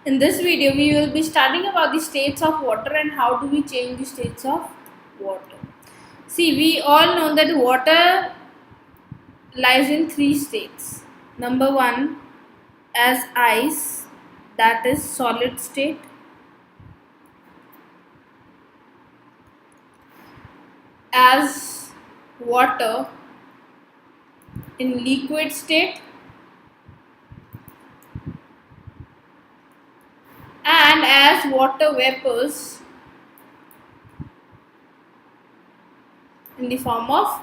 In this video, we will be studying about the states of water and how do we change the states of water. See, we all know that water lies in three states. Number one, as ice, that is solid state. As water in liquid state, and as water vapors in the form of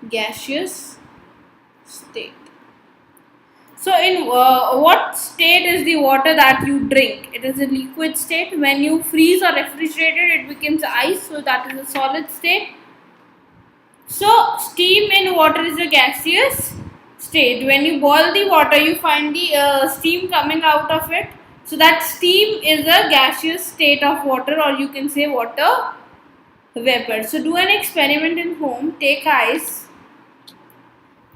gaseous state. So in what state is the water that you drink? It is a liquid state. When you freeze or refrigerate it, it becomes ice, so that is a solid state. So steam in water is a gaseous state. When you boil the water, you find the steam coming out of it. So that steam is a gaseous state of water, or you can say water vapor. So do an experiment in home. Take ice,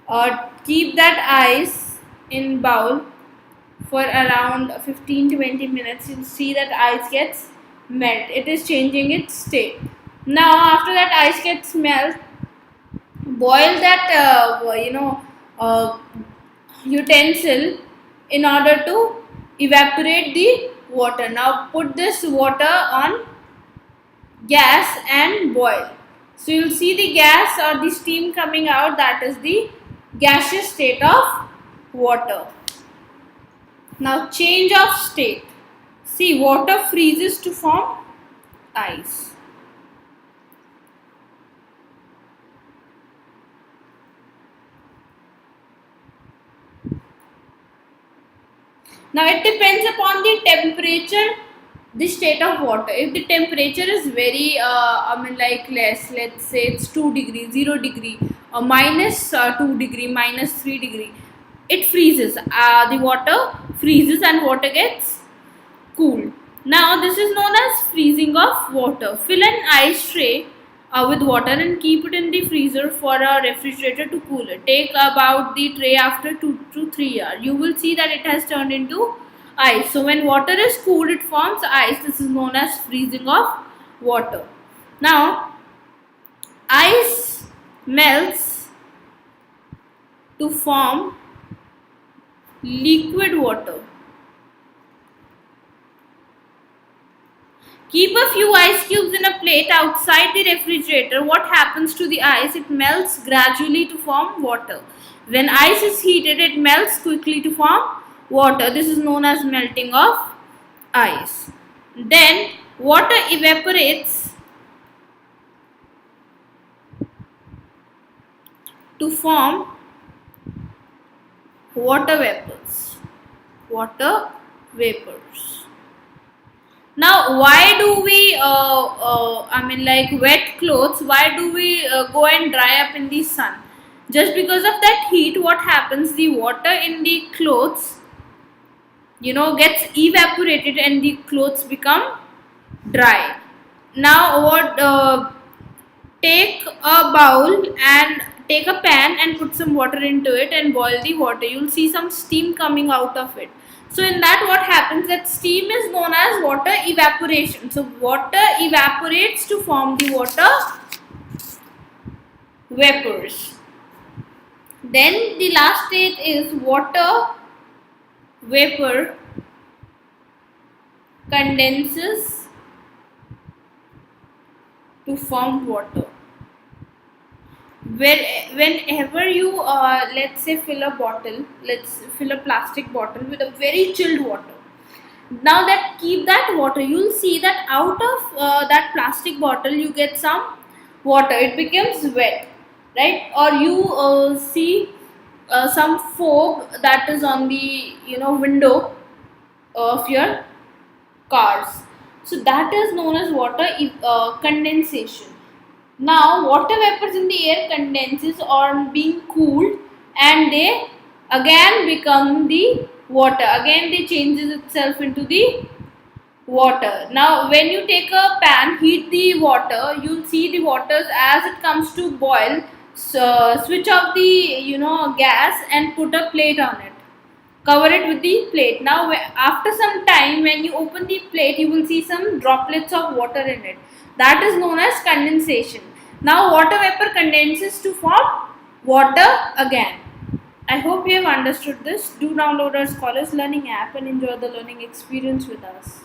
or keep that ice in bowl for around 15-20 minutes. You'll see that ice gets melt. It is changing its state. Now after that ice gets melt, boil that utensil in order to evaporate the water. Now put this water on gas and boil. So you'll see the gas or the steam coming out. That is the gaseous state of water. Now change of state. See, water freezes to form ice. Now it depends upon the temperature, the state of water. If the temperature is very less, let's say it's 2 degree, 0 degree, or minus 2 degree, minus 3 degree, it freezes. The water freezes and water gets cooled. Now this is known as freezing of water. Fill an ice tray with water and keep it in the freezer for a refrigerator to cool it. Take about the tray after 2 to 3 hours. You will see that it has turned into ice. So when water is cooled, it forms ice. This is known as freezing of water. Now ice melts to form liquid water. Keep a few ice cubes in a plate outside the refrigerator. What happens to the ice? It melts gradually to form water. When ice is heated, it melts quickly to form water. This is known as melting of ice. Then water evaporates to form water vapors. Water vapors. Now, why do we, wet clothes, why do we go and dry up in the sun? Just because of that heat, what happens? The water in the clothes, gets evaporated and the clothes become dry. Now, take a bowl and take a pan and put some water into it and boil the water. You'll see some steam coming out of it. So in that, what happens, that steam is known as water evaporation. So water evaporates to form the water vapors. Then the last state is water vapor condenses to form water. Whenever you let's say fill a plastic bottle with a very chilled water. Now that keep that water, you'll see that out of that plastic bottle you get some water. It becomes wet, right? Or you see some fog that is on the window of your cars. So that is known as water condensation. Now water vapors in the air condenses on being cooled and they again become the water. Again they changes itself into the water. Now when you take a pan, heat the water, you'll see the water as it comes to boil. So switch off the gas and put a plate on it. Cover it with the plate. Now, after some time, when you open the plate, you will see some droplets of water in it. That is known as condensation. Now, water vapor condenses to form water again. I hope you have understood this. Do download our Scholars Learning app and enjoy the learning experience with us.